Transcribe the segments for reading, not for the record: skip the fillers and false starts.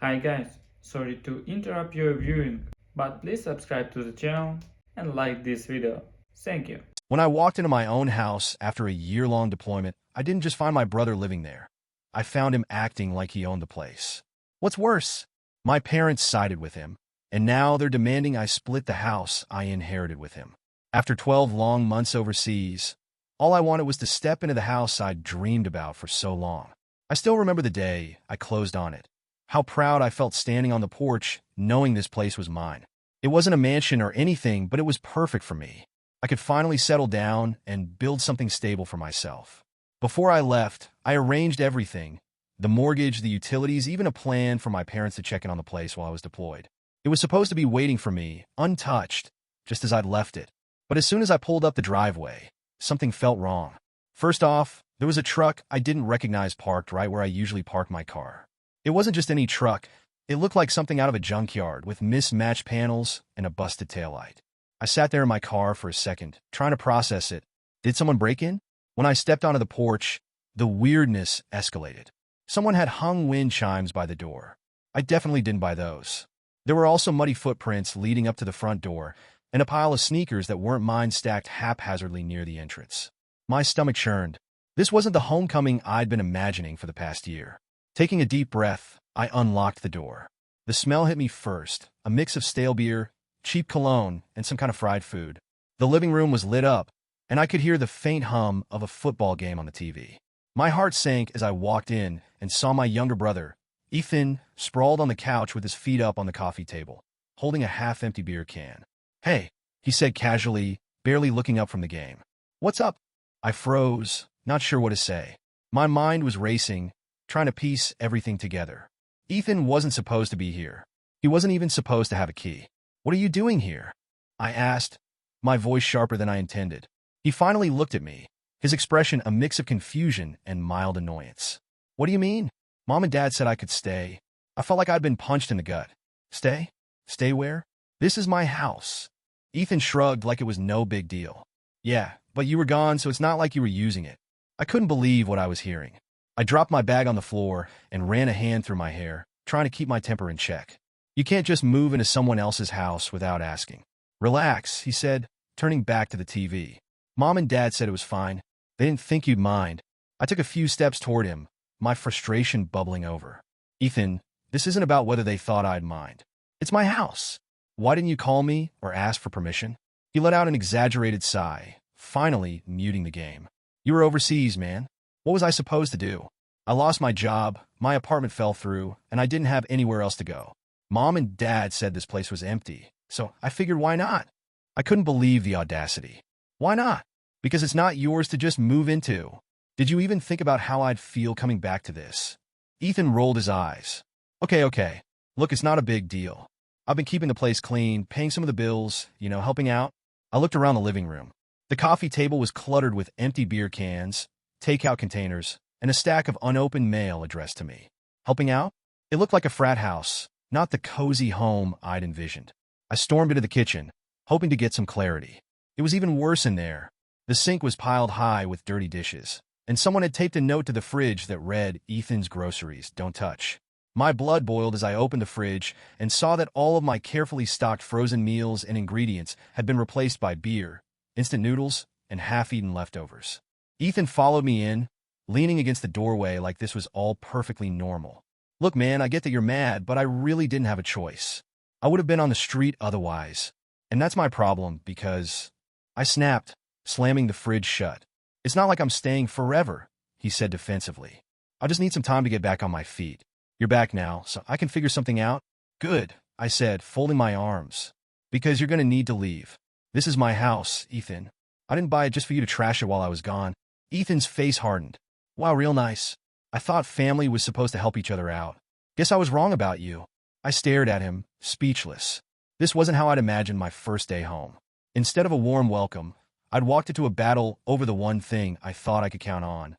Hi guys, sorry to interrupt your viewing, but please subscribe to the channel and like this video. Thank you. When I walked into my own house after a year-long deployment, I didn't just find my brother living there. I found him acting like he owned the place. What's worse, my parents sided with him, and now they're demanding I split the house I inherited with him. After 12 long months overseas, all I wanted was to step into the house I'd dreamed about for so long. I still remember the day I closed on it. How proud I felt standing on the porch, knowing this place was mine. It wasn't a mansion or anything, but it was perfect for me. I could finally settle down and build something stable for myself. Before I left, I arranged everything: the mortgage, the utilities, even a plan for my parents to check in on the place while I was deployed. It was supposed to be waiting for me, untouched, just as I'd left it. But as soon as I pulled up the driveway, something felt wrong. First off, there was a truck I didn't recognize parked right where I usually park my car. It wasn't just any truck. It looked like something out of a junkyard with mismatched panels and a busted taillight. I sat there in my car for a second, trying to process it. Did someone break in? When I stepped onto the porch, the weirdness escalated. Someone had hung wind chimes by the door. I definitely didn't buy those. There were also muddy footprints leading up to the front door, and a pile of sneakers that weren't mine stacked haphazardly near the entrance. My stomach churned. This wasn't the homecoming I'd been imagining for the past year. Taking a deep breath, I unlocked the door. The smell hit me first, a mix of stale beer, cheap cologne, and some kind of fried food. The living room was lit up, and I could hear the faint hum of a football game on the TV. My heart sank as I walked in and saw my younger brother, Ethan, sprawled on the couch with his feet up on the coffee table, holding a half-empty beer can. "Hey," he said casually, barely looking up from the game. "What's up?" I froze, not sure what to say. My mind was racing, trying to piece everything together. Ethan wasn't supposed to be here. He wasn't even supposed to have a key. "What are you doing here?" I asked, my voice sharper than I intended. He finally looked at me, his expression a mix of confusion and mild annoyance. "What do you mean? Mom and Dad said I could stay." I felt like I'd been punched in the gut. "Stay? Stay where? This is my house." Ethan shrugged like it was no big deal. "Yeah, but you were gone, so it's not like you were using it." I couldn't believe what I was hearing. I dropped my bag on the floor and ran a hand through my hair, trying to keep my temper in check. "You can't just move into someone else's house without asking." "Relax," he said, turning back to the TV. "Mom and Dad said it was fine. They didn't think you'd mind." I took a few steps toward him, my frustration bubbling over. "Ethan, this isn't about whether they thought I'd mind. It's my house. Why didn't you call me or ask for permission?" He let out an exaggerated sigh, finally muting the game. "You were overseas, man. What was I supposed to do? I lost my job, my apartment fell through, and I didn't have anywhere else to go. Mom and Dad said this place was empty, so I figured why not?" I couldn't believe the audacity. "Why not?" "Because it's not yours to just move into." "Did you even think about how I'd feel coming back to this?" Ethan rolled his eyes. Okay. Look, it's not a big deal. I've been keeping the place clean, paying some of the bills, helping out." I looked around the living room. The coffee table was cluttered with empty beer cans, takeout containers, and a stack of unopened mail addressed to me. Helping out? It looked like a frat house, not the cozy home I'd envisioned. I stormed into the kitchen, hoping to get some clarity. It was even worse in there. The sink was piled high with dirty dishes, and someone had taped a note to the fridge that read, "Ethan's groceries, don't touch." My blood boiled as I opened the fridge and saw that all of my carefully stocked frozen meals and ingredients had been replaced by beer, instant noodles, and half-eaten leftovers. Ethan followed me in, leaning against the doorway like this was all perfectly normal. "Look, man, I get that you're mad, but I really didn't have a choice. I would have been on the street otherwise. And that's my problem, because—" I snapped, slamming the fridge shut. "It's not like I'm staying forever," he said defensively. "I just need some time to get back on my feet. You're back now, so I can figure something out." "Good," I said, folding my arms. "Because you're going to need to leave. This is my house, Ethan. I didn't buy it just for you to trash it while I was gone." Ethan's face hardened. "Wow, real nice. I thought family was supposed to help each other out. Guess I was wrong about you." I stared at him, speechless. This wasn't how I'd imagined my first day home. Instead of a warm welcome, I'd walked into a battle over the one thing I thought I could count on: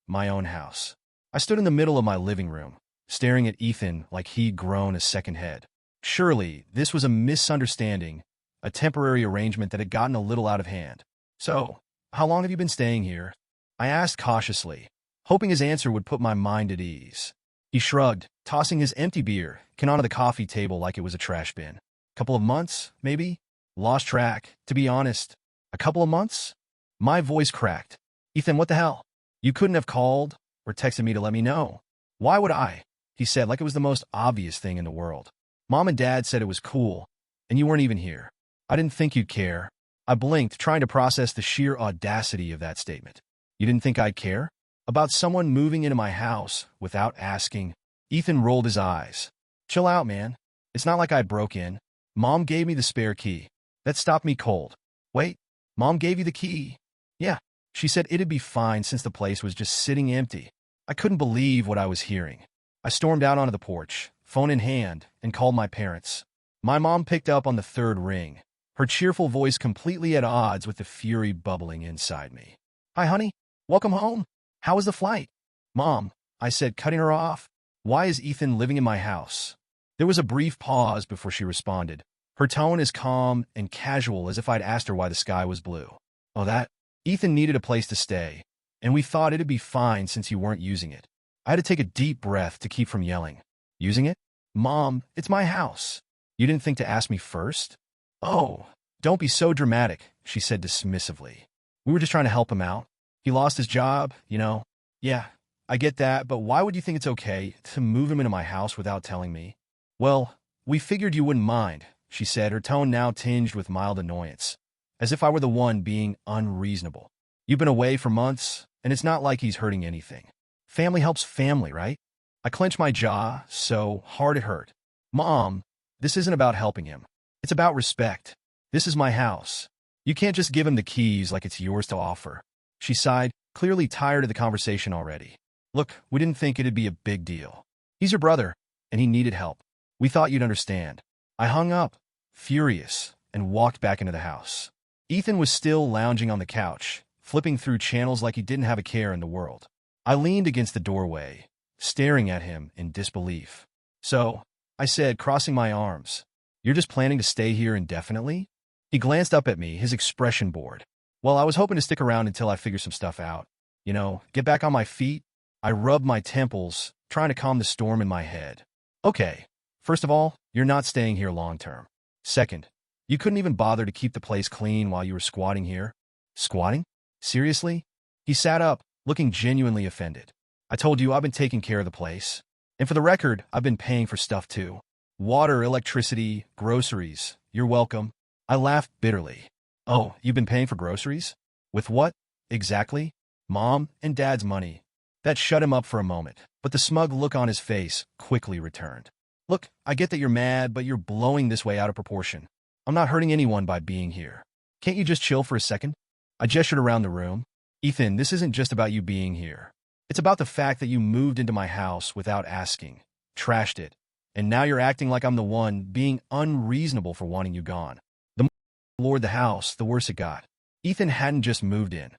my own house. I stood in the middle of my living room, staring at Ethan like he'd grown a second head. Surely, this was a misunderstanding, a temporary arrangement that had gotten a little out of hand. "So, how long have you been staying here?" I asked cautiously, hoping his answer would put my mind at ease. He shrugged, tossing his empty beer can onto the coffee table like it was a trash bin. Couple of months, maybe? Lost track, to be honest. A couple of months? My voice cracked. Ethan, what the hell? You couldn't have called or texted me to let me know. Why would I? He said like it was the most obvious thing in the world. Mom and Dad said it was cool, and you weren't even here. I didn't think you'd care. I blinked, trying to process the sheer audacity of that statement. You didn't think I'd care? About someone moving into my house without asking? Ethan rolled his eyes. Chill out, man. It's not like I broke in. Mom gave me the spare key. That stopped me cold. Wait, Mom gave you the key? Yeah. She said it'd be fine since the place was just sitting empty. I couldn't believe what I was hearing. I stormed out onto the porch, phone in hand, and called my parents. My mom picked up on the third ring, her cheerful voice completely at odds with the fury bubbling inside me. Hi, honey. Welcome home. How was the flight? Mom, I said, cutting her off. Why is Ethan living in my house? There was a brief pause before she responded, her tone as calm and casual as if I'd asked her why the sky was blue. Oh, that? Ethan needed a place to stay, and we thought it'd be fine since you weren't using it. I had to take a deep breath to keep from yelling. Using it? Mom, it's my house. You didn't think to ask me first? Oh, don't be so dramatic, she said dismissively. We were just trying to help him out. He lost his job, you know. Yeah, I get that, but why would you think it's okay to move him into my house without telling me? Well, we figured you wouldn't mind, she said, her tone now tinged with mild annoyance, as if I were the one being unreasonable. You've been away for months, and it's not like he's hurting anything. Family helps family, right? I clenched my jaw so hard it hurt. Mom, this isn't about helping him. It's about respect. This is my house. You can't just give him the keys like it's yours to offer. She sighed, clearly tired of the conversation already. Look, we didn't think it'd be a big deal. He's your brother, and he needed help. We thought you'd understand. I hung up, furious, and walked back into the house. Ethan was still lounging on the couch, flipping through channels like he didn't have a care in the world. I leaned against the doorway, staring at him in disbelief. So, I said, crossing my arms, you're just planning to stay here indefinitely? He glanced up at me, his expression bored. Well, I was hoping to stick around until I figure some stuff out. You know, get back on my feet. I rubbed my temples, trying to calm the storm in my head. Okay, first of all, you're not staying here long term. Second, you couldn't even bother to keep the place clean while you were squatting here. Squatting? Seriously? He sat up, looking genuinely offended. I told you I've been taking care of the place. And for the record, I've been paying for stuff too. Water, electricity, groceries. You're welcome. I laughed bitterly. Oh, you've been paying for groceries? With what? Exactly? Mom and Dad's money. That shut him up for a moment, but the smug look on his face quickly returned. Look, I get that you're mad, but you're blowing this way out of proportion. I'm not hurting anyone by being here. Can't you just chill for a second? I gestured around the room. Ethan, this isn't just about you being here. It's about the fact that you moved into my house without asking, trashed it, and now you're acting like I'm the one being unreasonable for wanting you gone. The more I explored the house, the worse it got. Ethan hadn't just moved in.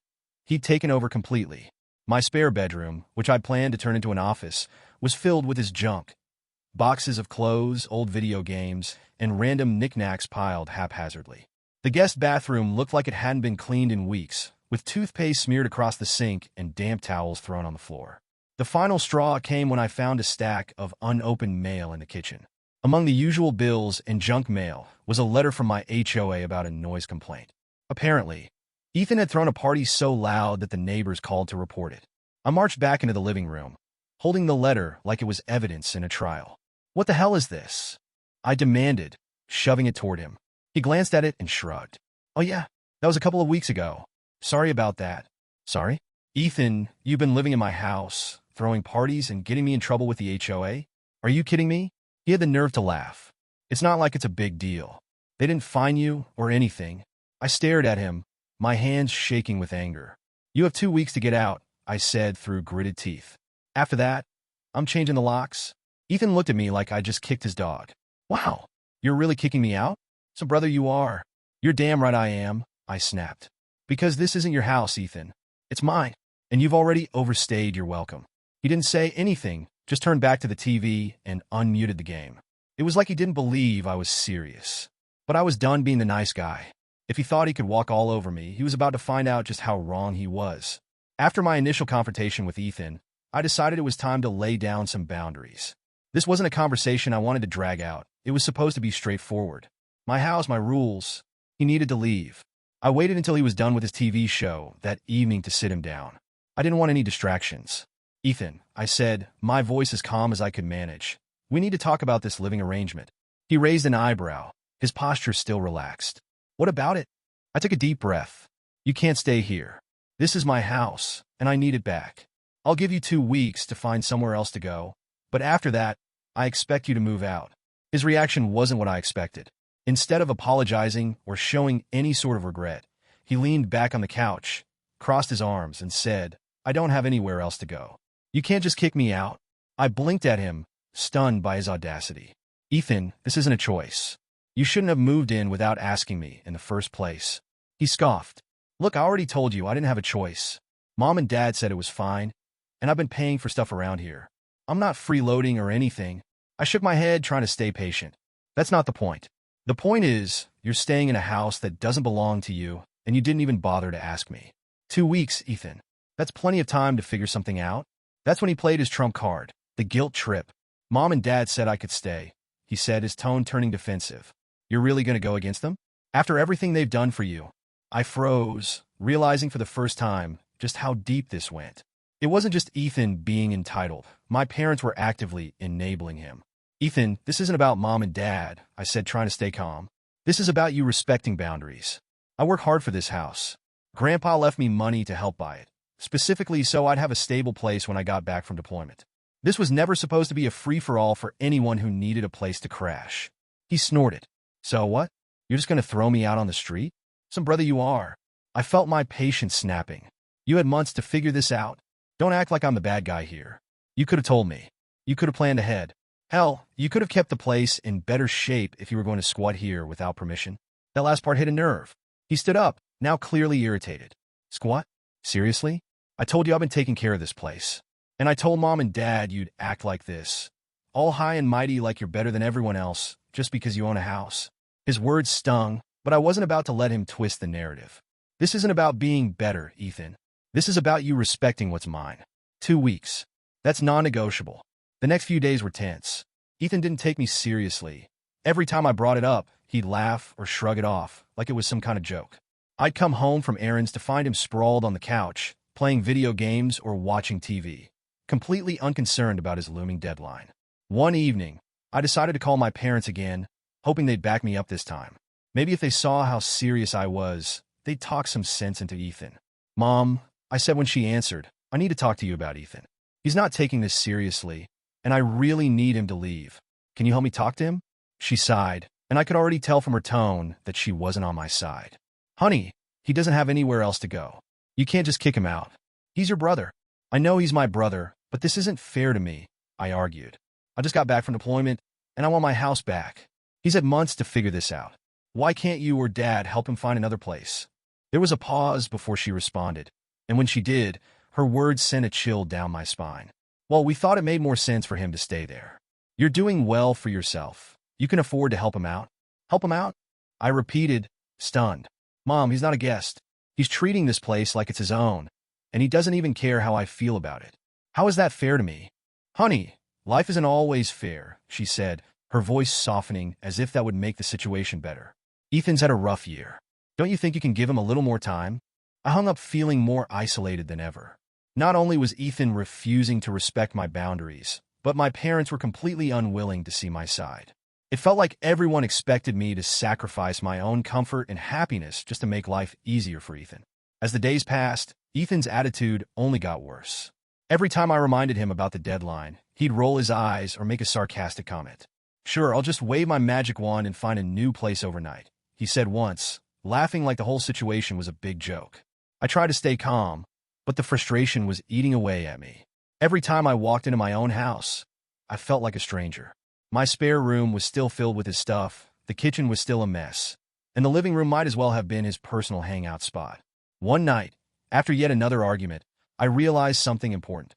He'd taken over completely. My spare bedroom, which I'd planned to turn into an office, was filled with his junk. Boxes of clothes, old video games, and random knickknacks piled haphazardly. The guest bathroom looked like it hadn't been cleaned in weeks, with toothpaste smeared across the sink and damp towels thrown on the floor. The final straw came when I found a stack of unopened mail in the kitchen. Among the usual bills and junk mail was a letter from my HOA about a noise complaint. Apparently, Ethan had thrown a party so loud that the neighbors called to report it. I marched back into the living room, holding the letter like it was evidence in a trial. What the hell is this? I demanded, shoving it toward him. He glanced at it and shrugged. Oh yeah, that was a couple of weeks ago. Sorry about that. Sorry? Ethan, you've been living in my house, throwing parties and getting me in trouble with the HOA? Are you kidding me? He had the nerve to laugh. It's not like it's a big deal. They didn't fine you or anything. I stared at him, my hands shaking with anger. You have 2 weeks to get out, I said through gritted teeth. After that, I'm changing the locks. Ethan looked at me like I just kicked his dog. Wow, you're really kicking me out? So brother, you are. You're damn right I am, I snapped. Because this isn't your house, Ethan. It's mine, and you've already overstayed your welcome. He didn't say anything, just turned back to the TV and unmuted the game. It was like he didn't believe I was serious. But I was done being the nice guy. If he thought he could walk all over me, he was about to find out just how wrong he was. After my initial confrontation with Ethan, I decided it was time to lay down some boundaries. This wasn't a conversation I wanted to drag out. It was supposed to be straightforward. My house, my rules. He needed to leave. I waited until he was done with his TV show that evening to sit him down. I didn't want any distractions. Ethan, I said, my voice as calm as I could manage. We need to talk about this living arrangement. He raised an eyebrow, his posture still relaxed. What about it? I took a deep breath. You can't stay here. This is my house, and I need it back. I'll give you 2 weeks to find somewhere else to go, but after that, I expect you to move out. His reaction wasn't what I expected. Instead of apologizing or showing any sort of regret, he leaned back on the couch, crossed his arms, and said, I don't have anywhere else to go. You can't just kick me out. I blinked at him, stunned by his audacity. Ethan, this isn't a choice. You shouldn't have moved in without asking me in the first place. He scoffed. Look, I already told you I didn't have a choice. Mom and Dad said it was fine, and I've been paying for stuff around here. I'm not freeloading or anything. I shook my head, trying to stay patient. That's not the point. The point is, you're staying in a house that doesn't belong to you, and you didn't even bother to ask me. 2 weeks, Ethan. That's plenty of time to figure something out. That's when he played his trump card, the guilt trip. Mom and Dad said I could stay, he said, his tone turning defensive. You're really going to go against them? After everything they've done for you? I froze, realizing for the first time just how deep this went. It wasn't just Ethan being entitled. My parents were actively enabling him. Ethan, this isn't about Mom and Dad, I said, trying to stay calm. This is about you respecting boundaries. I work hard for this house. Grandpa left me money to help buy it, specifically so I'd have a stable place when I got back from deployment. This was never supposed to be a free-for-all for anyone who needed a place to crash. He snorted. So what? You're just going to throw me out on the street? Some brother you are. I felt my patience snapping. You had months to figure this out. Don't act like I'm the bad guy here. You could have told me. You could have planned ahead. Hell, you could have kept the place in better shape if you were going to squat here without permission. That last part hit a nerve. He stood up, now clearly irritated. Squat? Seriously? I told you I've been taking care of this place. And I told Mom and Dad you'd act like this. All high and mighty like you're better than everyone else, just because you own a house. His words stung, but I wasn't about to let him twist the narrative. This isn't about being better, Ethan. This is about you respecting what's mine. 2 weeks. That's non-negotiable. The next few days were tense. Ethan didn't take me seriously. Every time I brought it up, he'd laugh or shrug it off, like it was some kind of joke. I'd come home from errands to find him sprawled on the couch, playing video games or watching TV, completely unconcerned about his looming deadline. One evening, I decided to call my parents again, hoping they'd back me up this time. Maybe if they saw how serious I was, they'd talk some sense into Ethan. Mom, I said when she answered, I need to talk to you about Ethan. He's not taking this seriously, and I really need him to leave. Can you help me talk to him? She sighed, and I could already tell from her tone that she wasn't on my side. Honey, he doesn't have anywhere else to go. You can't just kick him out. He's your brother. I know he's my brother, but this isn't fair to me, I argued. I just got back from deployment, and I want my house back. He's had months to figure this out. Why can't you or Dad help him find another place? There was a pause before she responded, and when she did, her words sent a chill down my spine. Well, we thought it made more sense for him to stay there. You're doing well for yourself. You can afford to help him out. Help him out? I repeated, stunned. Mom, he's not a guest. He's treating this place like it's his own, and he doesn't even care how I feel about it. How is that fair to me? Honey, life isn't always fair, she said, her voice softening as if that would make the situation better. Ethan's had a rough year. Don't you think you can give him a little more time? I hung up feeling more isolated than ever. Not only was Ethan refusing to respect my boundaries, but my parents were completely unwilling to see my side. It felt like everyone expected me to sacrifice my own comfort and happiness just to make life easier for Ethan. As the days passed, Ethan's attitude only got worse. Every time I reminded him about the deadline, he'd roll his eyes or make a sarcastic comment. Sure, I'll just wave my magic wand and find a new place overnight, he said once, laughing like the whole situation was a big joke. I tried to stay calm, but the frustration was eating away at me. Every time I walked into my own house, I felt like a stranger. My spare room was still filled with his stuff, the kitchen was still a mess, and the living room might as well have been his personal hangout spot. One night, after yet another argument, I realized something important.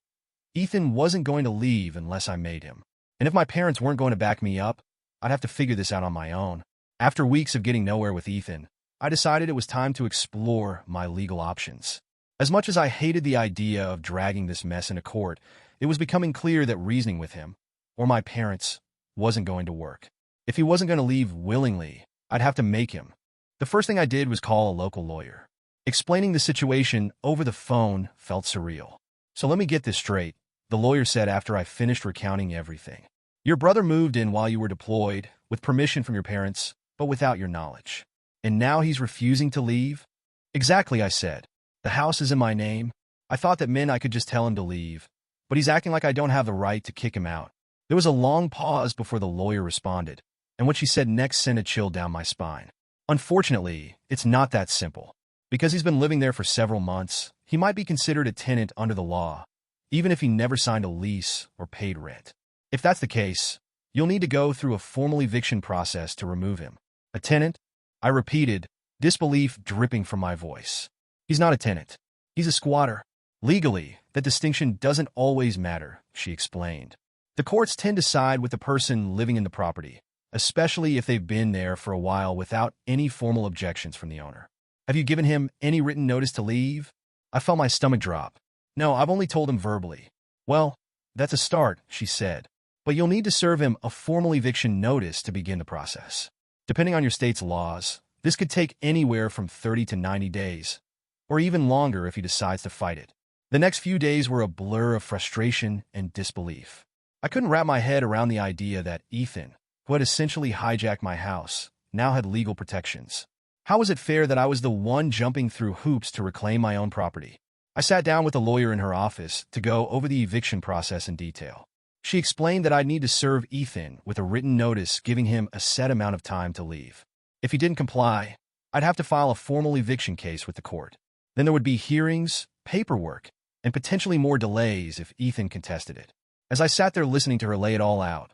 Ethan wasn't going to leave unless I made him. And if my parents weren't going to back me up, I'd have to figure this out on my own. After weeks of getting nowhere with Ethan, I decided it was time to explore my legal options. As much as I hated the idea of dragging this mess into court, it was becoming clear that reasoning with him, or my parents, wasn't going to work. If he wasn't going to leave willingly, I'd have to make him. The first thing I did was call a local lawyer. Explaining the situation over the phone felt surreal. So let me get this straight, the lawyer said after I finished recounting everything. Your brother moved in while you were deployed, with permission from your parents, but without your knowledge. And now he's refusing to leave? Exactly, I said. The house is in my name. I thought that meant I could just tell him to leave, but he's acting like I don't have the right to kick him out. There was a long pause before the lawyer responded, and what she said next sent a chill down my spine. Unfortunately, it's not that simple. Because he's been living there for several months, he might be considered a tenant under the law, even if he never signed a lease or paid rent. If that's the case, you'll need to go through a formal eviction process to remove him. A tenant? I repeated, disbelief dripping from my voice. He's not a tenant. He's a squatter. Legally, that distinction doesn't always matter, she explained. The courts tend to side with the person living in the property, especially if they've been there for a while without any formal objections from the owner. Have you given him any written notice to leave? I felt my stomach drop. No, I've only told him verbally. Well, that's a start, she said. But you'll need to serve him a formal eviction notice to begin the process. Depending on your state's laws, this could take anywhere from 30 to 90 days, or even longer if he decides to fight it. The next few days were a blur of frustration and disbelief. I couldn't wrap my head around the idea that Ethan, who had essentially hijacked my house, now had legal protections. How was it fair that I was the one jumping through hoops to reclaim my own property? I sat down with a lawyer in her office to go over the eviction process in detail. She explained that I'd need to serve Ethan with a written notice giving him a set amount of time to leave. If he didn't comply, I'd have to file a formal eviction case with the court. Then there would be hearings, paperwork, and potentially more delays if Ethan contested it. As I sat there listening to her lay it all out,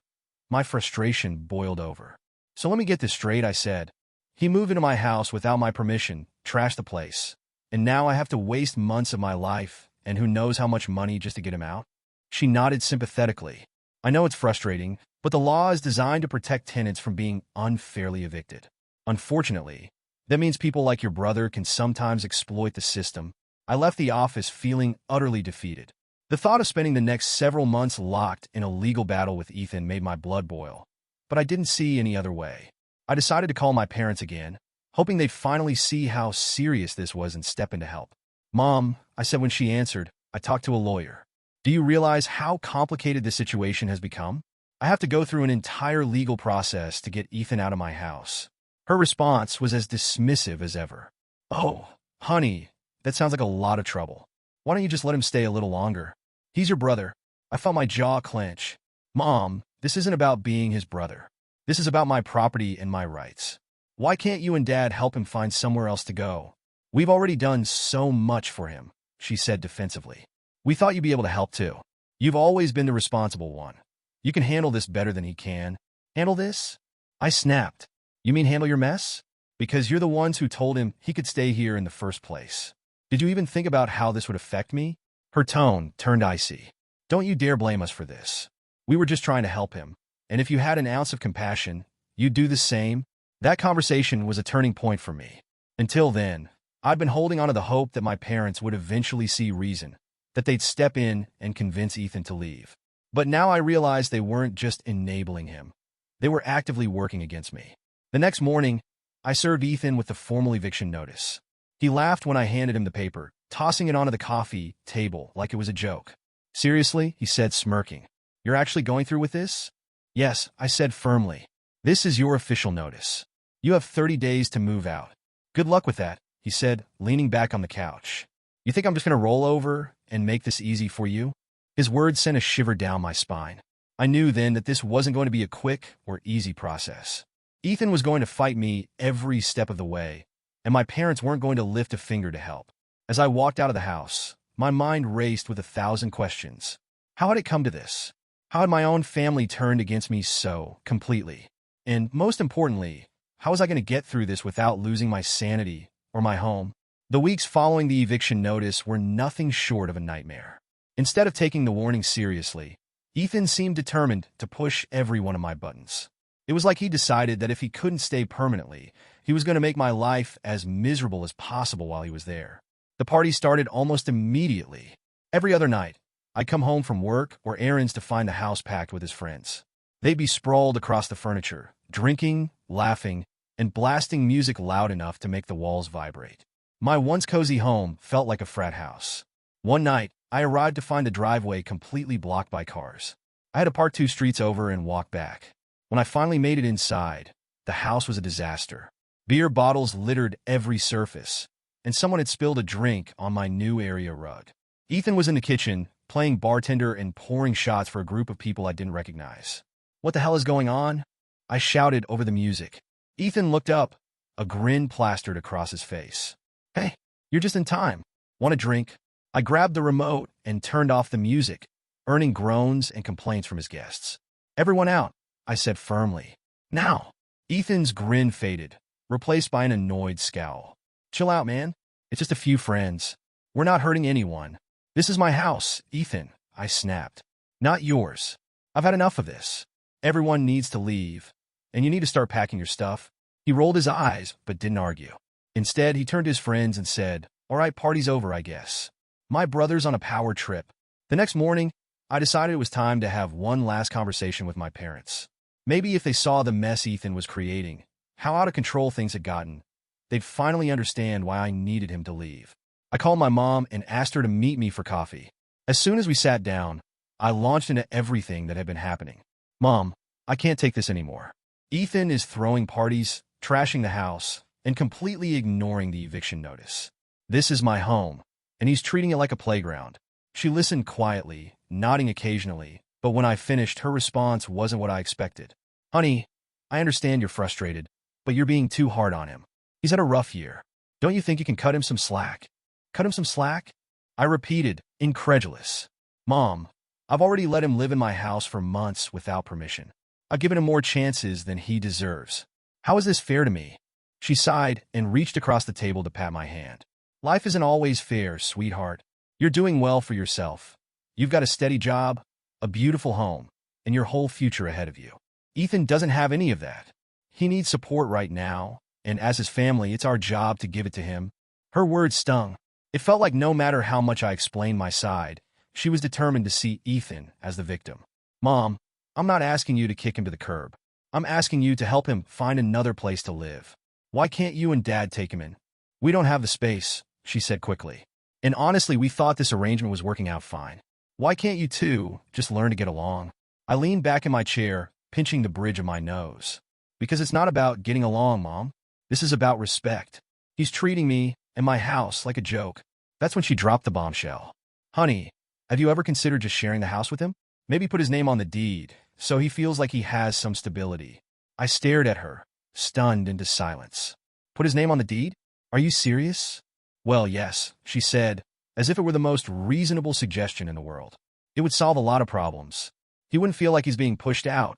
my frustration boiled over. So let me get this straight, I said. He moved into my house without my permission, trashed the place, and now I have to waste months of my life and who knows how much money just to get him out? She nodded sympathetically. I know it's frustrating, but the law is designed to protect tenants from being unfairly evicted. Unfortunately, that means people like your brother can sometimes exploit the system. I left the office feeling utterly defeated. The thought of spending the next several months locked in a legal battle with Ethan made my blood boil, but I didn't see any other way. I decided to call my parents again, hoping they'd finally see how serious this was and step in to help. Mom, I said when she answered, I talked to a lawyer. Do you realize how complicated this situation has become? I have to go through an entire legal process to get Ethan out of my house. Her response was as dismissive as ever. Oh, honey, that sounds like a lot of trouble. Why don't you just let him stay a little longer? He's your brother. I felt my jaw clench. Mom, this isn't about being his brother. This is about my property and my rights. Why can't you and Dad help him find somewhere else to go? We've already done so much for him, she said defensively. We thought you'd be able to help too. You've always been the responsible one. You can handle this better than he can. Handle this? I snapped. You mean handle your mess? Because you're the ones who told him he could stay here in the first place. Did you even think about how this would affect me? Her tone turned icy. Don't you dare blame us for this. We were just trying to help him. And if you had an ounce of compassion, you'd do the same. That conversation was a turning point for me. Until then, I'd been holding on to the hope that my parents would eventually see reason, that they'd step in and convince Ethan to leave. But now I realized they weren't just enabling him. They were actively working against me. The next morning, I served Ethan with the formal eviction notice. He laughed when I handed him the paper, tossing it onto the coffee table like it was a joke. Seriously, he said, smirking. You're actually going through with this? Yes, I said firmly. This is your official notice. You have 30 days to move out. Good luck with that, he said, leaning back on the couch. You think I'm just going to roll over and make this easy for you? His words sent a shiver down my spine. I knew then that this wasn't going to be a quick or easy process. Ethan was going to fight me every step of the way, and my parents weren't going to lift a finger to help. As I walked out of the house, my mind raced with 1,000 questions. How had it come to this? How had my own family turned against me so completely? And most importantly, how was I going to get through this without losing my sanity or my home? The weeks following the eviction notice were nothing short of a nightmare. Instead of taking the warning seriously, Ethan seemed determined to push every one of my buttons. It was like he decided that if he couldn't stay permanently, he was going to make my life as miserable as possible while he was there. The party started almost immediately. Every other night, I'd come home from work or errands to find the house packed with his friends. They'd be sprawled across the furniture, drinking, laughing, and blasting music loud enough to make the walls vibrate. My once cozy home felt like a frat house. One night, I arrived to find the driveway completely blocked by cars. I had to park 2 streets over and walk back. When I finally made it inside, the house was a disaster. Beer bottles littered every surface, and someone had spilled a drink on my new area rug. Ethan was in the kitchen, playing bartender and pouring shots for a group of people I didn't recognize. "What the hell is going on?" I shouted over the music. Ethan looked up, a grin plastered across his face. "Hey, you're just in time. Want a drink?" I grabbed the remote and turned off the music, earning groans and complaints from his guests. "Everyone out," I said firmly. "Now." Ethan's grin faded, replaced by an annoyed scowl. "Chill out, man. It's just a few friends. We're not hurting anyone. This is my house, Ethan," I snapped. "Not yours. I've had enough of this. Everyone needs to leave, and you need to start packing your stuff." He rolled his eyes, but didn't argue. Instead, he turned to his friends and said, "All right, party's over, I guess. My brother's on a power trip." The next morning, I decided it was time to have one last conversation with my parents. Maybe if they saw the mess Ethan was creating, how out of control things had gotten, they'd finally understand why I needed him to leave. I called my mom and asked her to meet me for coffee. As soon as we sat down, I launched into everything that had been happening. "Mom, I can't take this anymore. Ethan is throwing parties, trashing the house, and completely ignoring the eviction notice. This is my home, and he's treating it like a playground." She listened quietly, nodding occasionally, but when I finished, her response wasn't what I expected. "Honey, I understand you're frustrated, but you're being too hard on him. He's had a rough year. Don't you think you can cut him some slack?" "Cut him some slack?" I repeated, incredulous. "Mom, I've already let him live in my house for months without permission. I've given him more chances than he deserves. How is this fair to me?" She sighed and reached across the table to pat my hand. "Life isn't always fair, sweetheart. You're doing well for yourself. You've got a steady job, a beautiful home, and your whole future ahead of you. Ethan doesn't have any of that. He needs support right now, and as his family, it's our job to give it to him." Her words stung. It felt like no matter how much I explained my side, she was determined to see Ethan as the victim. "Mom, I'm not asking you to kick him to the curb. I'm asking you to help him find another place to live. Why can't you and Dad take him in?" "We don't have the space," she said quickly. "And honestly, we thought this arrangement was working out fine. Why can't you two just learn to get along?" I leaned back in my chair, pinching the bridge of my nose. "Because it's not about getting along, Mom. This is about respect. He's treating me and my house like a joke." That's when she dropped the bombshell. "Honey, have you ever considered just sharing the house with him? Maybe put his name on the deed, so he feels like he has some stability." I stared at her, stunned into silence. "Put his name on the deed? Are you serious?" "Well, yes," she said, as if it were the most reasonable suggestion in the world. "It would solve a lot of problems. He wouldn't feel like he's being pushed out,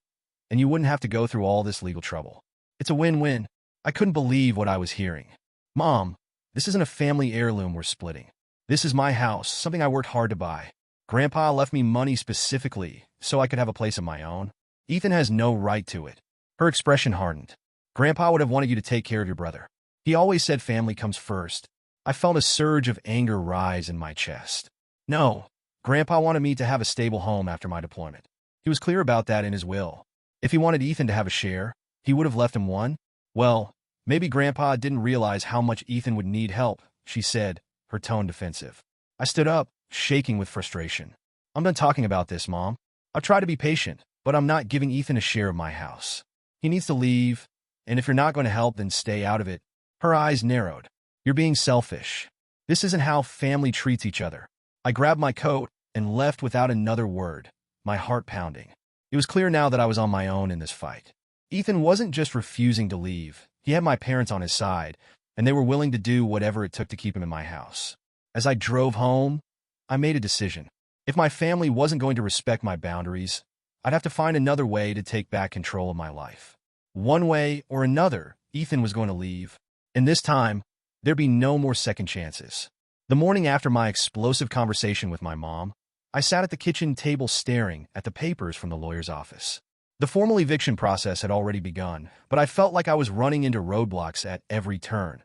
and you wouldn't have to go through all this legal trouble. It's a win-win." I couldn't believe what I was hearing. "Mom, this isn't a family heirloom we're splitting. This is my house, something I worked hard to buy. Grandpa left me money specifically so I could have a place of my own. Ethan has no right to it." Her expression hardened. "Grandpa would have wanted you to take care of your brother. He always said family comes first." I felt a surge of anger rise in my chest. "No, Grandpa wanted me to have a stable home after my deployment. He was clear about that in his will. If he wanted Ethan to have a share, he would have left him one." "Well, maybe Grandpa didn't realize how much Ethan would need help," she said, her tone defensive. I stood up, shaking with frustration. "I'm done talking about this, Mom. I've tried to be patient, but I'm not giving Ethan a share of my house. He needs to leave, and if you're not going to help, then stay out of it." Her eyes narrowed. "You're being selfish. This isn't how family treats each other." I grabbed my coat and left without another word, my heart pounding. It was clear now that I was on my own in this fight. Ethan wasn't just refusing to leave. He had my parents on his side, and they were willing to do whatever it took to keep him in my house. As I drove home, I made a decision. If my family wasn't going to respect my boundaries, I'd have to find another way to take back control of my life. One way or another, Ethan was going to leave, and this time, there'd be no more second chances. The morning after my explosive conversation with my mom, I sat at the kitchen table staring at the papers from the lawyer's office. The formal eviction process had already begun, but I felt like I was running into roadblocks at every turn.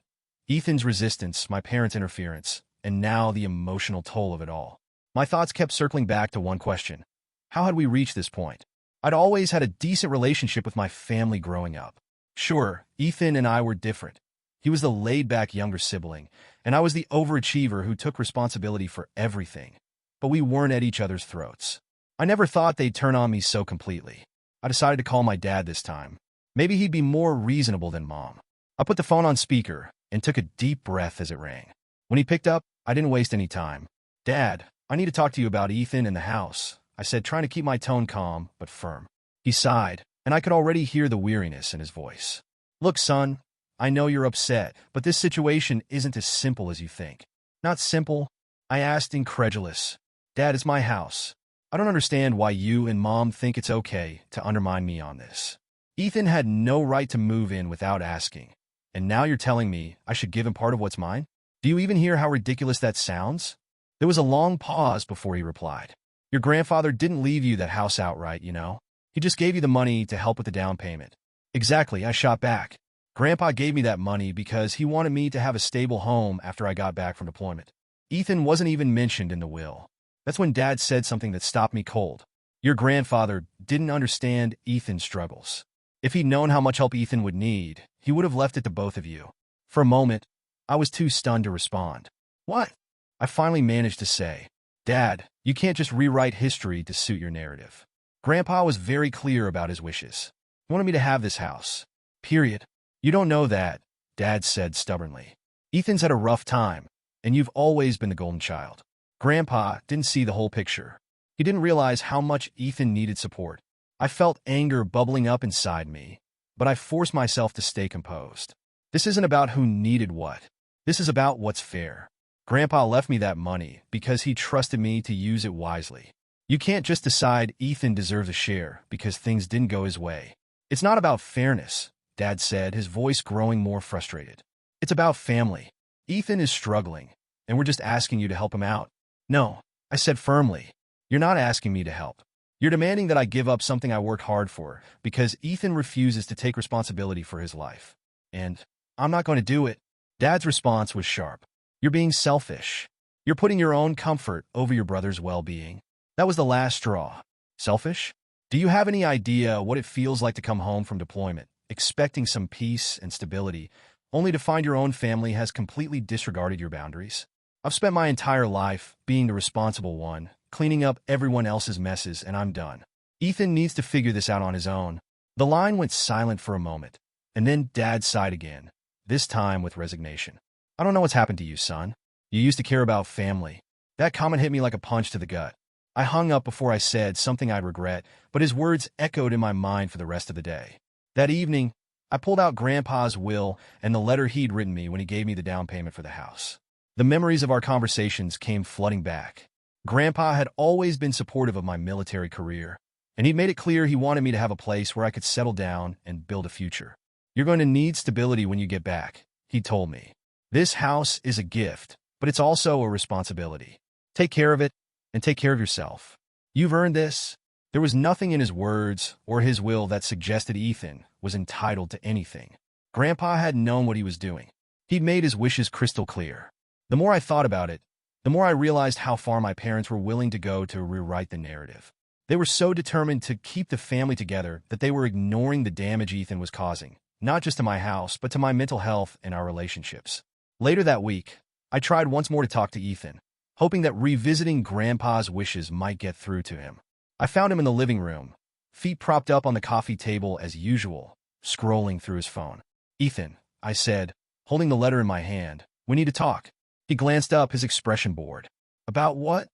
Ethan's resistance, my parents' interference, and now the emotional toll of it all. My thoughts kept circling back to one question. How had we reached this point? I'd always had a decent relationship with my family growing up. Sure, Ethan and I were different. He was the laid-back younger sibling, and I was the overachiever who took responsibility for everything. But we weren't at each other's throats. I never thought they'd turn on me so completely. I decided to call my dad this time. Maybe he'd be more reasonable than Mom. I put the phone on speaker and took a deep breath as it rang. When he picked up, I didn't waste any time. "Dad, I need to talk to you about Ethan and the house," I said, trying to keep my tone calm but firm. He sighed, and I could already hear the weariness in his voice. "Look, son, I know you're upset, but this situation isn't as simple as you think." "Not simple?" I asked, incredulous. "Dad, it's my house. I don't understand why you and Mom think it's okay to undermine me on this. Ethan had no right to move in without asking, and now you're telling me I should give him part of what's mine? Do you even hear how ridiculous that sounds?" There was a long pause before he replied. "Your grandfather didn't leave you that house outright, you know. He just gave you the money to help with the down payment." "Exactly," I shot back. "Grandpa gave me that money because he wanted me to have a stable home after I got back from deployment. Ethan wasn't even mentioned in the will." That's when Dad said something that stopped me cold. "Your grandfather didn't understand Ethan's struggles. If he'd known how much help Ethan would need, he would have left it to both of you." For a moment, I was too stunned to respond. "What?" I finally managed to say. "Dad, you can't just rewrite history to suit your narrative. Grandpa was very clear about his wishes. He wanted me to have this house. Period. You don't know that," Dad said stubbornly. "Ethan's had a rough time, and you've always been the golden child." Grandpa didn't see the whole picture. He didn't realize how much Ethan needed support. I felt anger bubbling up inside me, but I forced myself to stay composed. This isn't about who needed what. This is about what's fair. Grandpa left me that money because he trusted me to use it wisely. You can't just decide Ethan deserves a share because things didn't go his way. "It's not about fairness," Dad said, his voice growing more frustrated. "It's about family. Ethan is struggling, and we're just asking you to help him out." "No," I said firmly. "You're not asking me to help. You're demanding that I give up something I worked hard for because Ethan refuses to take responsibility for his life. And I'm not going to do it." Dad's response was sharp. "You're being selfish. You're putting your own comfort over your brother's well-being." That was the last straw. Selfish? Do you have any idea what it feels like to come home from deployment, expecting some peace and stability, only to find your own family has completely disregarded your boundaries? I've spent my entire life being the responsible one, cleaning up everyone else's messes, and I'm done. Ethan needs to figure this out on his own. The line went silent for a moment, and then Dad sighed again, this time with resignation. "I don't know what's happened to you, son. You used to care about family." That comment hit me like a punch to the gut. I hung up before I said something I'd regret, but his words echoed in my mind for the rest of the day. That evening, I pulled out Grandpa's will and the letter he'd written me when he gave me the down payment for the house. The memories of our conversations came flooding back. Grandpa had always been supportive of my military career, and he'd made it clear he wanted me to have a place where I could settle down and build a future. "You're going to need stability when you get back," he told me. "This house is a gift, but it's also a responsibility. Take care of it, and take care of yourself. You've earned this." There was nothing in his words or his will that suggested Ethan was entitled to anything. Grandpa had known what he was doing. He'd made his wishes crystal clear. The more I thought about it, the more I realized how far my parents were willing to go to rewrite the narrative. They were so determined to keep the family together that they were ignoring the damage Ethan was causing, not just to my house, but to my mental health and our relationships. Later that week, I tried once more to talk to Ethan, hoping that revisiting Grandpa's wishes might get through to him. I found him in the living room, feet propped up on the coffee table as usual, scrolling through his phone. "Ethan," I said, holding the letter in my hand, "we need to talk." He glanced up, his expression bored. "About what?"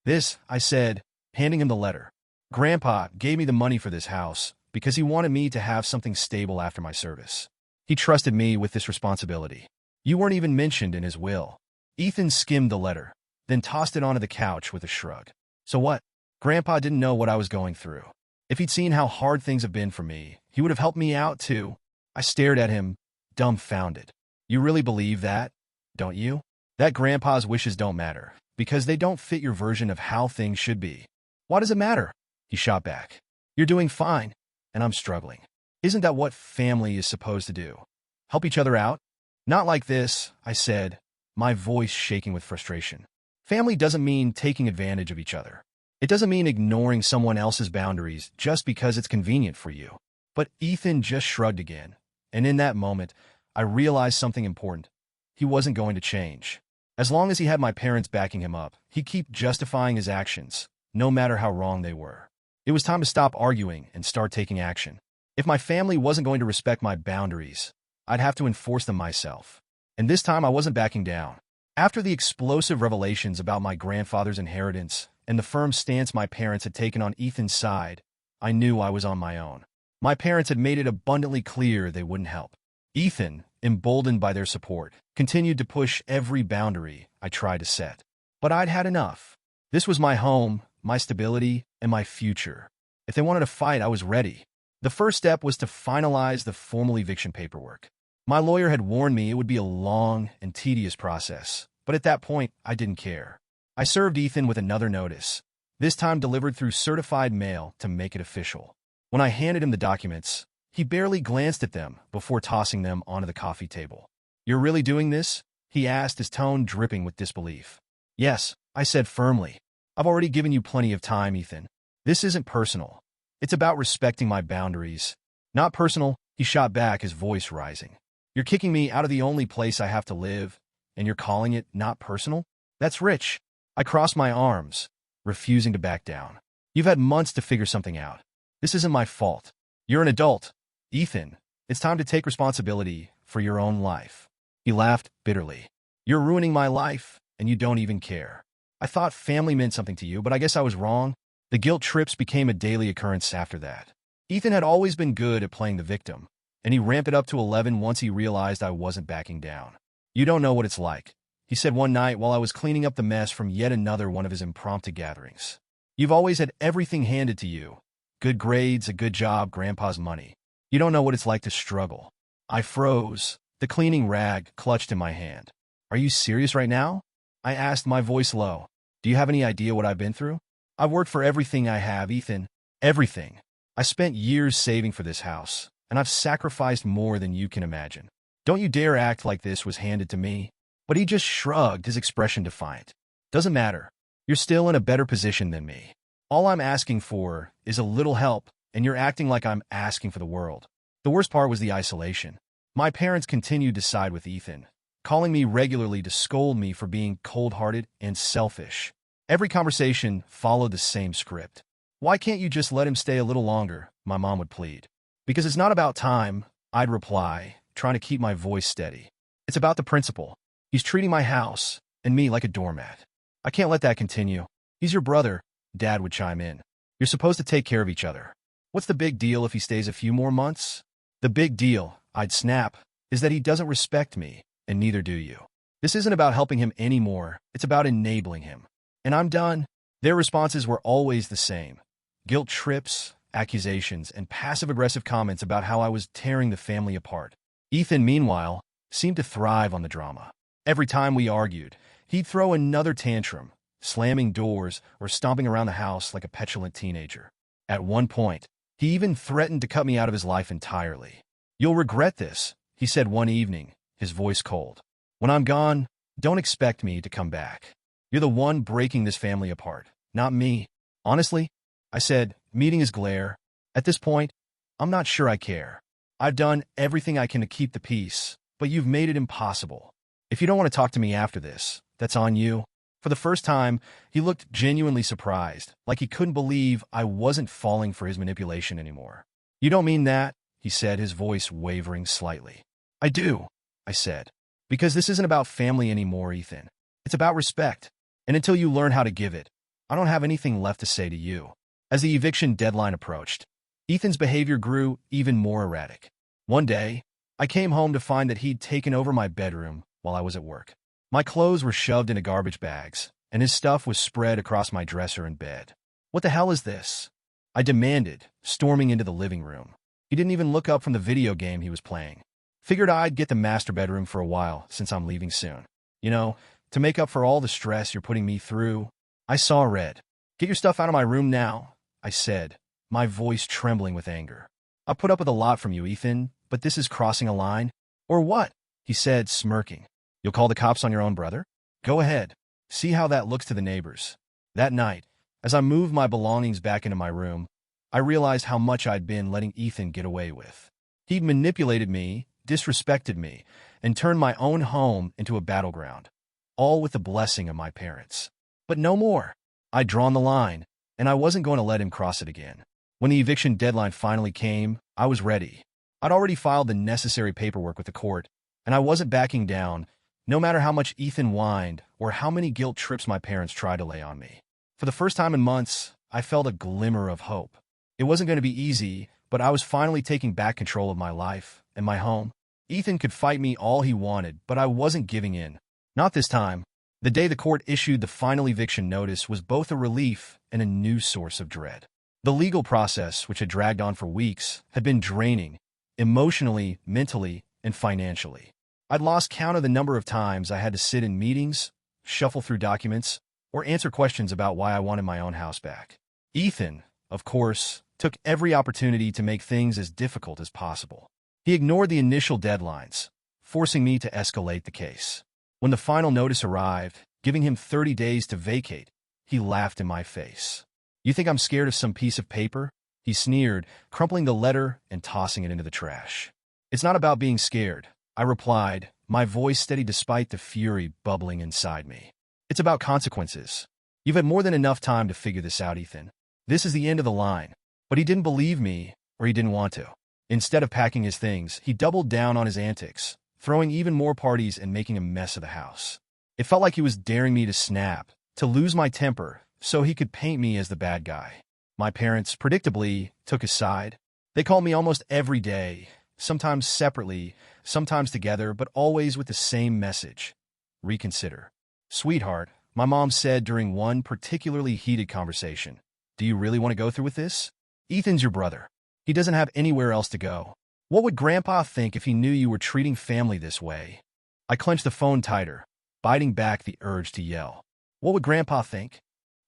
"This," I said, handing him the letter. "Grandpa gave me the money for this house because he wanted me to have something stable after my service. He trusted me with this responsibility. You weren't even mentioned in his will." Ethan skimmed the letter, then tossed it onto the couch with a shrug. "So what?" Grandpa didn't know what I was going through. If he'd seen how hard things have been for me, he would have helped me out too. I stared at him, dumbfounded. "You really believe that, don't you? That Grandpa's wishes don't matter, because they don't fit your version of how things should be." "Why does it matter?" he shot back. "You're doing fine, and I'm struggling. Isn't that what family is supposed to do? Help each other out?" "Not like this," I said, my voice shaking with frustration. Family doesn't mean taking advantage of each other. It doesn't mean ignoring someone else's boundaries just because it's convenient for you. But Ethan just shrugged again, and in that moment, I realized something important. He wasn't going to change. As long as he had my parents backing him up, he'd keep justifying his actions, no matter how wrong they were. It was time to stop arguing and start taking action. If my family wasn't going to respect my boundaries, I'd have to enforce them myself. And this time I wasn't backing down. After the explosive revelations about my grandfather's inheritance and the firm stance my parents had taken on Ethan's side, I knew I was on my own. My parents had made it abundantly clear they wouldn't help. Ethan, emboldened by their support, continued to push every boundary I tried to set. But I'd had enough. This was my home, my stability, and my future. If they wanted to fight, I was ready. The first step was to finalize the formal eviction paperwork. My lawyer had warned me it would be a long and tedious process, but at that point, I didn't care. I served Ethan with another notice, this time delivered through certified mail to make it official. When I handed him the documents, he barely glanced at them before tossing them onto the coffee table. "You're really doing this?" he asked, his tone dripping with disbelief. "Yes," I said firmly. "I've already given you plenty of time, Ethan. This isn't personal. It's about respecting my boundaries." "Not personal," he shot back, his voice rising. "You're kicking me out of the only place I have to live, and you're calling it not personal? That's rich." I crossed my arms, refusing to back down. "You've had months to figure something out. This isn't my fault. You're an adult. Ethan, it's time to take responsibility for your own life." He laughed bitterly. "You're ruining my life, and you don't even care. I thought family meant something to you, but I guess I was wrong." The guilt trips became a daily occurrence after that. Ethan had always been good at playing the victim, and he ramped it up to 11 once he realized I wasn't backing down. "You don't know what it's like," he said one night while I was cleaning up the mess from yet another one of his impromptu gatherings. "You've always had everything handed to you. Good grades, a good job, grandpa's money. You don't know what it's like to struggle." I froze, the cleaning rag clutched in my hand. "Are you serious right now?" I asked, my voice low. "Do you have any idea what I've been through? I've worked for everything I have, Ethan. Everything. I spent years saving for this house, and I've sacrificed more than you can imagine. Don't you dare act like this was handed to me." But he just shrugged, his expression defiant. "Doesn't matter. You're still in a better position than me. All I'm asking for is a little help, and you're acting like I'm asking for the world." The worst part was the isolation. My parents continued to side with Ethan, calling me regularly to scold me for being cold-hearted and selfish. Every conversation followed the same script. "Why can't you just let him stay a little longer?" my mom would plead. "Because it's not about time," I'd reply, trying to keep my voice steady. "It's about the principle. He's treating my house and me like a doormat. I can't let that continue." "He's your brother," Dad would chime in. "You're supposed to take care of each other. What's the big deal if he stays a few more months?" "The big deal," I'd snap, "is that he doesn't respect me, and neither do you. This isn't about helping him anymore, it's about enabling him. And I'm done." Their responses were always the same. Guilt trips, accusations, and passive-aggressive comments about how I was tearing the family apart. Ethan, meanwhile, seemed to thrive on the drama. Every time we argued, he'd throw another tantrum, slamming doors or stomping around the house like a petulant teenager. At one point, he even threatened to cut me out of his life entirely. "You'll regret this," he said one evening, his voice cold. "When I'm gone, don't expect me to come back. You're the one breaking this family apart, not me." "Honestly," I said, meeting his glare, "at this point, I'm not sure I care. I've done everything I can to keep the peace, but you've made it impossible. If you don't want to talk to me after this, that's on you." For the first time, he looked genuinely surprised, like he couldn't believe I wasn't falling for his manipulation anymore. "You don't mean that," he said, his voice wavering slightly. "I do," I said, "because this isn't about family anymore, Ethan. It's about respect. And until you learn how to give it, I don't have anything left to say to you." As the eviction deadline approached, Ethan's behavior grew even more erratic. One day, I came home to find that he'd taken over my bedroom while I was at work. My clothes were shoved into garbage bags, and his stuff was spread across my dresser and bed. "What the hell is this?" I demanded, storming into the living room. He didn't even look up from the video game he was playing. "Figured I'd get the master bedroom for a while since I'm leaving soon. You know, to make up for all the stress you're putting me through." I saw red. "Get your stuff out of my room now," I said, my voice trembling with anger. "I've put up with a lot from you, Ethan, but this is crossing a line." "Or what?" he said, smirking. You'll call the cops on your own brother? Go ahead. See how that looks to the neighbors. That night, as I moved my belongings back into my room, I realized how much I'd been letting Ethan get away with. He'd manipulated me, disrespected me, and turned my own home into a battleground, all with the blessing of my parents. But no more. I'd drawn the line, and I wasn't going to let him cross it again. When the eviction deadline finally came, I was ready. I'd already filed the necessary paperwork with the court, and I wasn't backing down, no matter how much Ethan whined or how many guilt trips my parents tried to lay on me. For the first time in months, I felt a glimmer of hope. It wasn't going to be easy, but I was finally taking back control of my life and my home. Ethan could fight me all he wanted, but I wasn't giving in. Not this time. The day the court issued the final eviction notice was both a relief and a new source of dread. The legal process, which had dragged on for weeks, had been draining, emotionally, mentally, and financially. I'd lost count of the number of times I had to sit in meetings, shuffle through documents, or answer questions about why I wanted my own house back. Ethan, of course, took every opportunity to make things as difficult as possible. He ignored the initial deadlines, forcing me to escalate the case. When the final notice arrived, giving him 30 days to vacate, he laughed in my face. "You think I'm scared of some piece of paper?" He sneered, crumpling the letter and tossing it into the trash. "It's not about being scared," I replied, my voice steady despite the fury bubbling inside me. "It's about consequences. You've had more than enough time to figure this out, Ethan. This is the end of the line." But he didn't believe me, or he didn't want to. Instead of packing his things, he doubled down on his antics, throwing even more parties and making a mess of the house. It felt like he was daring me to snap, to lose my temper, so he could paint me as the bad guy. My parents, predictably, took his side. They called me almost every day, sometimes separately, sometimes together, but always with the same message: reconsider. "Sweetheart," my mom said during one particularly heated conversation, "do you really want to go through with this? Ethan's your brother. He doesn't have anywhere else to go. What would Grandpa think if he knew you were treating family this way?" I clenched the phone tighter, biting back the urge to yell. "What would Grandpa think?"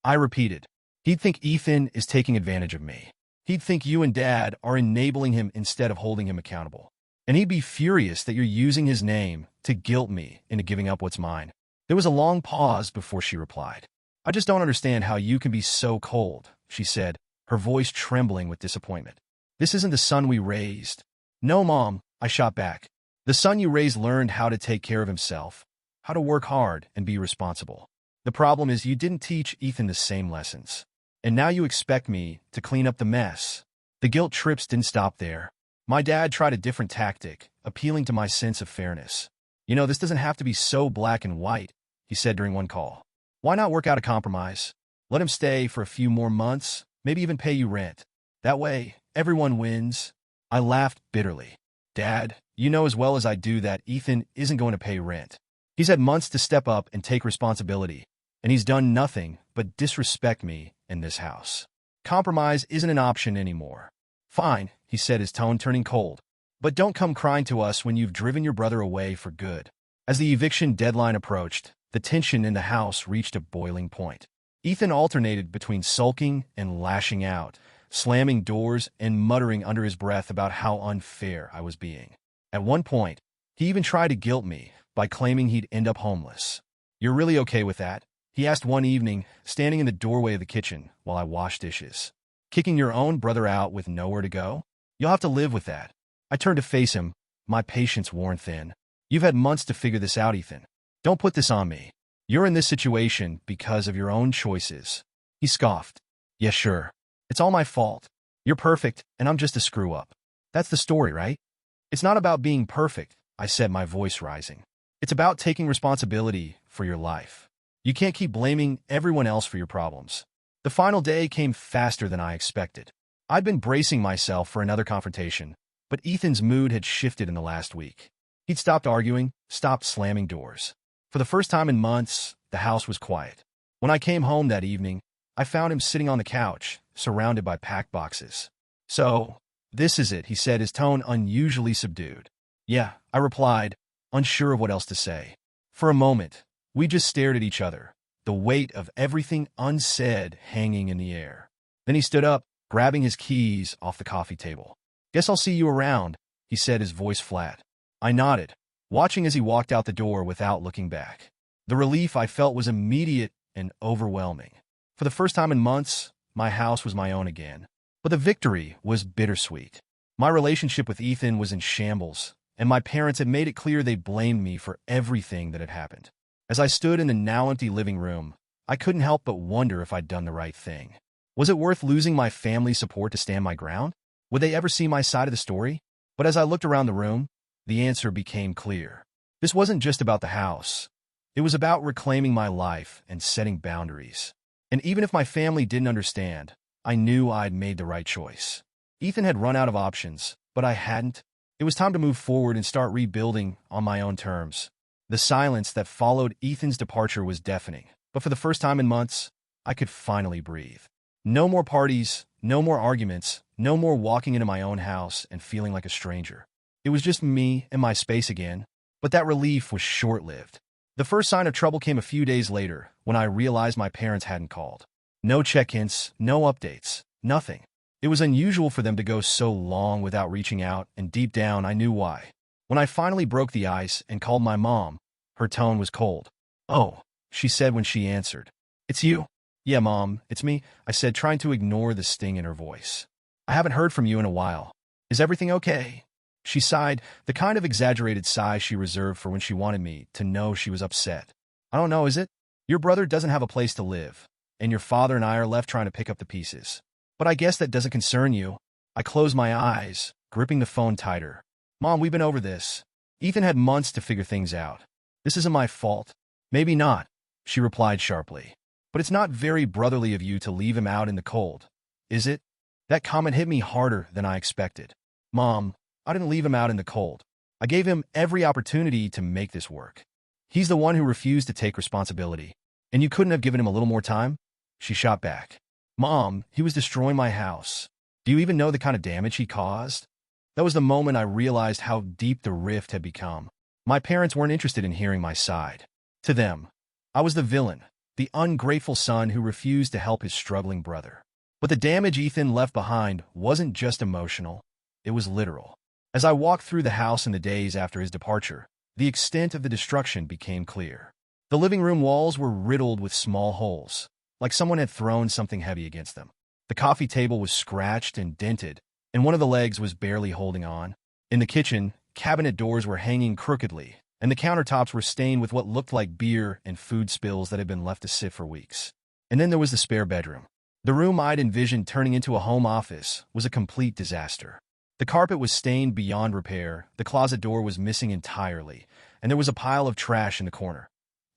I repeated. "He'd think Ethan is taking advantage of me. He'd think you and Dad are enabling him instead of holding him accountable. And he'd be furious that you're using his name to guilt me into giving up what's mine." There was a long pause before she replied. "I just don't understand how you can be so cold," she said, her voice trembling with disappointment. "This isn't the son we raised." "No, Mom," I shot back. "The son you raised learned how to take care of himself, how to work hard and be responsible. The problem is you didn't teach Ethan the same lessons. And now you expect me to clean up the mess." The guilt trips didn't stop there. My dad tried a different tactic, appealing to my sense of fairness. "You know, this doesn't have to be so black and white," he said during one call. "Why not work out a compromise? Let him stay for a few more months, maybe even pay you rent. That way, everyone wins." I laughed bitterly. "Dad, you know as well as I do that Ethan isn't going to pay rent. He's had months to step up and take responsibility, and he's done nothing but disrespect me in this house. Compromise isn't an option anymore." "Fine," he said, his tone turning cold. "But don't come crying to us when you've driven your brother away for good." As the eviction deadline approached, the tension in the house reached a boiling point. Ethan alternated between sulking and lashing out, slamming doors and muttering under his breath about how unfair I was being. At one point, he even tried to guilt me by claiming he'd end up homeless. "You're really okay with that?" he asked one evening, standing in the doorway of the kitchen while I washed dishes. "Kicking your own brother out with nowhere to go? You'll have to live with that." I turned to face him, my patience worn thin. "You've had months to figure this out, Ethan. Don't put this on me. You're in this situation because of your own choices." He scoffed. "Yeah, sure. It's all my fault. You're perfect, and I'm just a screw-up. That's the story, right?" "It's not about being perfect," I said, my voice rising. "It's about taking responsibility for your life. You can't keep blaming everyone else for your problems." The final day came faster than I expected. I'd been bracing myself for another confrontation, but Ethan's mood had shifted in the last week. He'd stopped arguing, stopped slamming doors. For the first time in months, the house was quiet. When I came home that evening, I found him sitting on the couch, surrounded by packed boxes. "So, this is it," he said, his tone unusually subdued. "Yeah," I replied, unsure of what else to say. For a moment, we just stared at each other, the weight of everything unsaid hanging in the air. Then he stood up, grabbing his keys off the coffee table. "Guess I'll see you around," he said, his voice flat. I nodded. watching as he walked out the door without looking back. The relief I felt was immediate and overwhelming. For the first time in months, my house was my own again. But the victory was bittersweet. My relationship with Ethan was in shambles, and my parents had made it clear they blamed me for everything that had happened. As I stood in the now empty living room, I couldn't help but wonder if I'd done the right thing. Was it worth losing my family's support to stand my ground? Would they ever see my side of the story? But as I looked around the room, the answer became clear. This wasn't just about the house. It was about reclaiming my life and setting boundaries. And even if my family didn't understand, I knew I'd made the right choice. Ethan had run out of options, but I hadn't. It was time to move forward and start rebuilding on my own terms. The silence that followed Ethan's departure was deafening, but for the first time in months, I could finally breathe. No more parties, no more arguments, no more walking into my own house and feeling like a stranger. It was just me and my space again, but that relief was short-lived. The first sign of trouble came a few days later when I realized my parents hadn't called. No check-ins, no updates, nothing. It was unusual for them to go so long without reaching out, and deep down I knew why. When I finally broke the ice and called my mom, her tone was cold. "Oh," she said when she answered. "It's you?" "Yeah, Mom, it's me," I said, trying to ignore the sting in her voice. "I haven't heard from you in a while. Is everything okay?" She sighed, the kind of exaggerated sigh she reserved for when she wanted me to know she was upset. "I don't know, is it? Your brother doesn't have a place to live, and your father and I are left trying to pick up the pieces. But I guess that doesn't concern you." I closed my eyes, gripping the phone tighter. "Mom, we've been over this. Ethan had months to figure things out. This isn't my fault." "Maybe not," she replied sharply. "But it's not very brotherly of you to leave him out in the cold, is it?" That comment hit me harder than I expected. "Mom, I didn't leave him out in the cold. I gave him every opportunity to make this work. He's the one who refused to take responsibility. And you couldn't have given him a little more time?" She shot back. "Mom, he was destroying my house. Do you even know the kind of damage he caused?" That was the moment I realized how deep the rift had become. My parents weren't interested in hearing my side. To them, I was the villain, the ungrateful son who refused to help his struggling brother. But the damage Ethan left behind wasn't just emotional, it was literal. As I walked through the house in the days after his departure, the extent of the destruction became clear. The living room walls were riddled with small holes, like someone had thrown something heavy against them. The coffee table was scratched and dented, and one of the legs was barely holding on. In the kitchen, cabinet doors were hanging crookedly, and the countertops were stained with what looked like beer and food spills that had been left to sit for weeks. And then there was the spare bedroom. The room I'd envisioned turning into a home office was a complete disaster. The carpet was stained beyond repair, the closet door was missing entirely, and there was a pile of trash in the corner.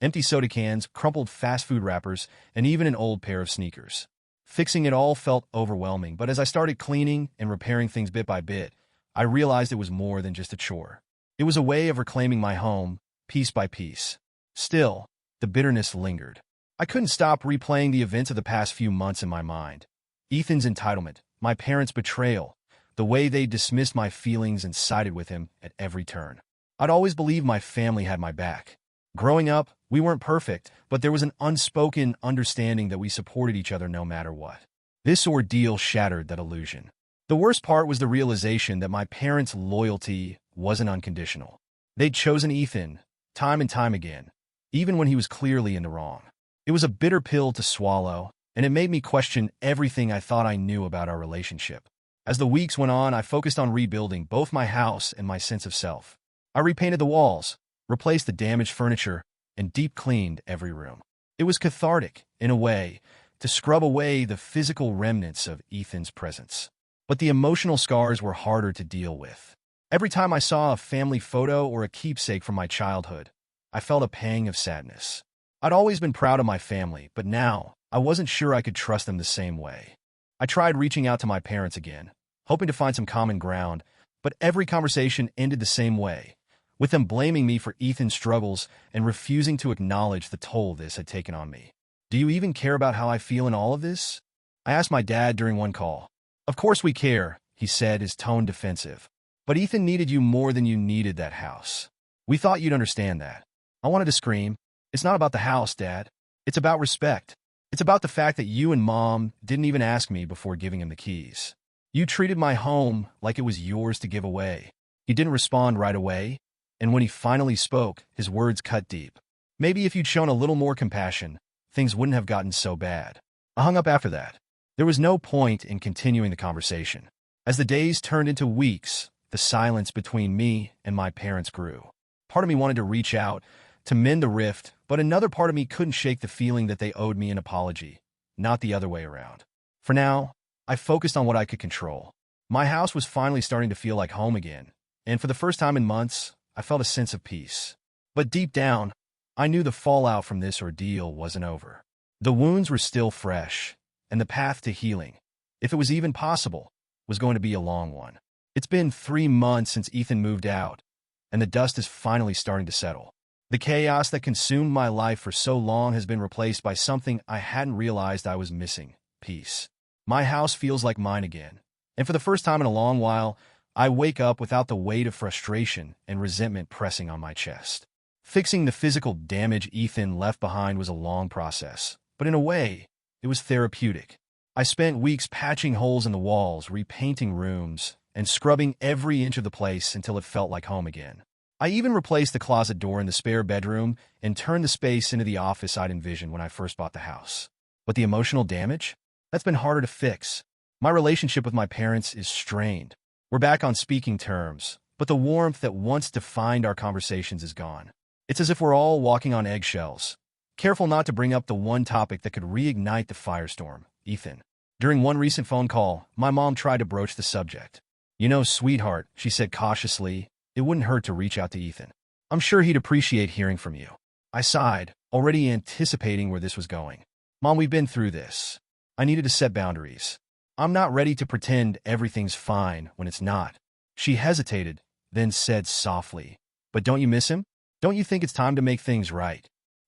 Empty soda cans, crumpled fast food wrappers, and even an old pair of sneakers. Fixing it all felt overwhelming, but as I started cleaning and repairing things bit by bit, I realized it was more than just a chore. It was a way of reclaiming my home, piece by piece. Still, the bitterness lingered. I couldn't stop replaying the events of the past few months in my mind. Ethan's entitlement, my parents' betrayal, the way they dismissed my feelings and sided with him at every turn. I'd always believed my family had my back. Growing up, we weren't perfect, but there was an unspoken understanding that we supported each other no matter what. This ordeal shattered that illusion. The worst part was the realization that my parents' loyalty wasn't unconditional. They'd chosen Ethan, time and time again, even when he was clearly in the wrong. It was a bitter pill to swallow, and it made me question everything I thought I knew about our relationship. As the weeks went on, I focused on rebuilding both my house and my sense of self. I repainted the walls, replaced the damaged furniture, and deep-cleaned every room. It was cathartic, in a way, to scrub away the physical remnants of Ethan's presence. But the emotional scars were harder to deal with. Every time I saw a family photo or a keepsake from my childhood, I felt a pang of sadness. I'd always been proud of my family, but now I wasn't sure I could trust them the same way. I tried reaching out to my parents again, hoping to find some common ground, but every conversation ended the same way, with them blaming me for Ethan's struggles and refusing to acknowledge the toll this had taken on me. "Do you even care about how I feel in all of this?" I asked my dad during one call. "Of course we care," he said, his tone defensive. "But Ethan needed you more than you needed that house. We thought you'd understand that." I wanted to scream. "It's not about the house, Dad. It's about respect. It's about the fact that you and Mom didn't even ask me before giving him the keys. You treated my home like it was yours to give away." He didn't respond right away, And when he finally spoke, his words cut deep. Maybe if you'd shown a little more compassion, things wouldn't have gotten so bad. I hung up after that. There was no point in continuing the conversation. As the days turned into weeks, the silence between me and my parents grew. Part of me wanted to reach out, to mend the rift, but another part of me couldn't shake the feeling that they owed me an apology, not the other way around. For now, I focused on what I could control. My house was finally starting to feel like home again, and for the first time in months, I felt a sense of peace. But deep down, I knew the fallout from this ordeal wasn't over. The wounds were still fresh, and the path to healing, if it was even possible, was going to be a long one. It's been 3 months since Ethan moved out, and the dust is finally starting to settle. The chaos that consumed my life for so long has been replaced by something I hadn't realized I was missing: peace. My house feels like mine again, and for the first time in a long while, I wake up without the weight of frustration and resentment pressing on my chest. Fixing the physical damage Ethan left behind was a long process, but in a way, it was therapeutic. I spent weeks patching holes in the walls, repainting rooms, and scrubbing every inch of the place until it felt like home again. I even replaced the closet door in the spare bedroom and turned the space into the office I'd envisioned when I first bought the house. But the emotional damage? That's been harder to fix. My relationship with my parents is strained. We're back on speaking terms, but the warmth that once defined our conversations is gone. It's as if we're all walking on eggshells, careful not to bring up the one topic that could reignite the firestorm: Ethan. During one recent phone call, my mom tried to broach the subject. "You know, sweetheart," she said cautiously, "it wouldn't hurt to reach out to Ethan. I'm sure he'd appreciate hearing from you." I sighed, already anticipating where this was going. "Mom, we've been through this. I needed to set boundaries. I'm not ready to pretend everything's fine when it's not." She hesitated, then said softly, "But don't you miss him? Don't you think it's time to make things right?"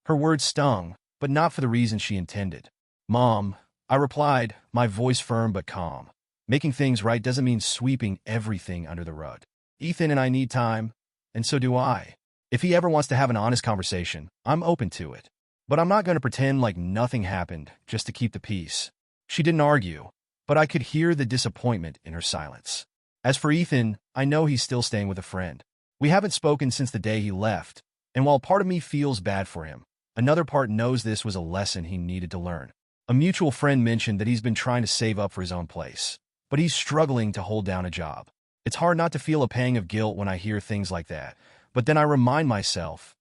Her words stung, but not for the reason she intended. "Mom," I replied, my voice firm but calm, "making things right doesn't mean sweeping everything under the rug. Ethan and I need time, and so do I. If he ever wants to have an honest conversation, I'm open to it. But I'm not going to pretend like nothing happened just to keep the peace." She didn't argue, but I could hear the disappointment in her silence. As for Ethan, I know he's still staying with a friend. We haven't spoken since the day he left, and while part of me feels bad for him, another part knows this was a lesson he needed to learn. A mutual friend mentioned that he's been trying to save up for his own place, but he's struggling to hold down a job. It's hard not to feel a pang of guilt when I hear things like that, but then I remind myself,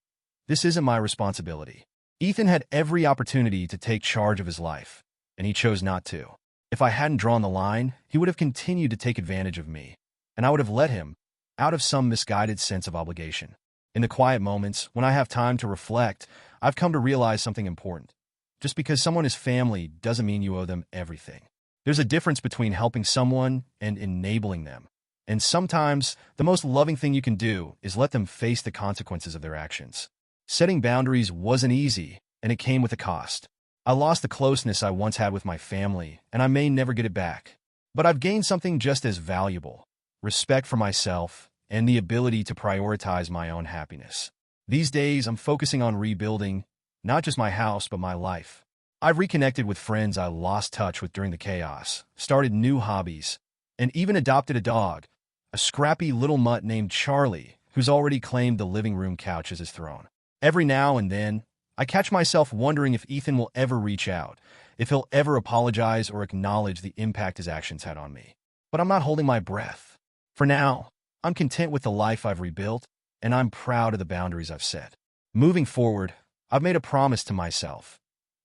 this isn't my responsibility. Ethan had every opportunity to take charge of his life, and he chose not to. If I hadn't drawn the line, he would have continued to take advantage of me, and I would have let him, out of some misguided sense of obligation. In the quiet moments, when I have time to reflect, I've come to realize something important. Just because someone is family doesn't mean you owe them everything. There's a difference between helping someone and enabling them. And sometimes, the most loving thing you can do is let them face the consequences of their actions. Setting boundaries wasn't easy, and it came with a cost. I lost the closeness I once had with my family, and I may never get it back. But I've gained something just as valuable: respect for myself and the ability to prioritize my own happiness. These days, I'm focusing on rebuilding, not just my house, but my life. I've reconnected with friends I lost touch with during the chaos, started new hobbies, and even adopted a dog, a scrappy little mutt named Charlie, who's already claimed the living room couch as his throne. Every now and then, I catch myself wondering if Ethan will ever reach out, if he'll ever apologize or acknowledge the impact his actions had on me. But I'm not holding my breath. For now, I'm content with the life I've rebuilt, and I'm proud of the boundaries I've set. Moving forward, I've made a promise to myself: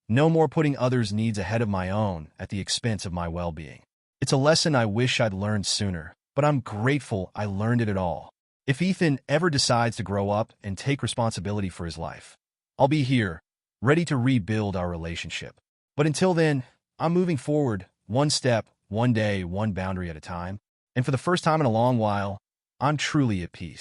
no more putting others' needs ahead of my own at the expense of my well-being. It's a lesson I wish I'd learned sooner, but I'm grateful I learned it at all. If Ethan ever decides to grow up and take responsibility for his life, I'll be here, ready to rebuild our relationship. But until then, I'm moving forward, one step, one day, one boundary at a time. And for the first time in a long while, I'm truly at peace.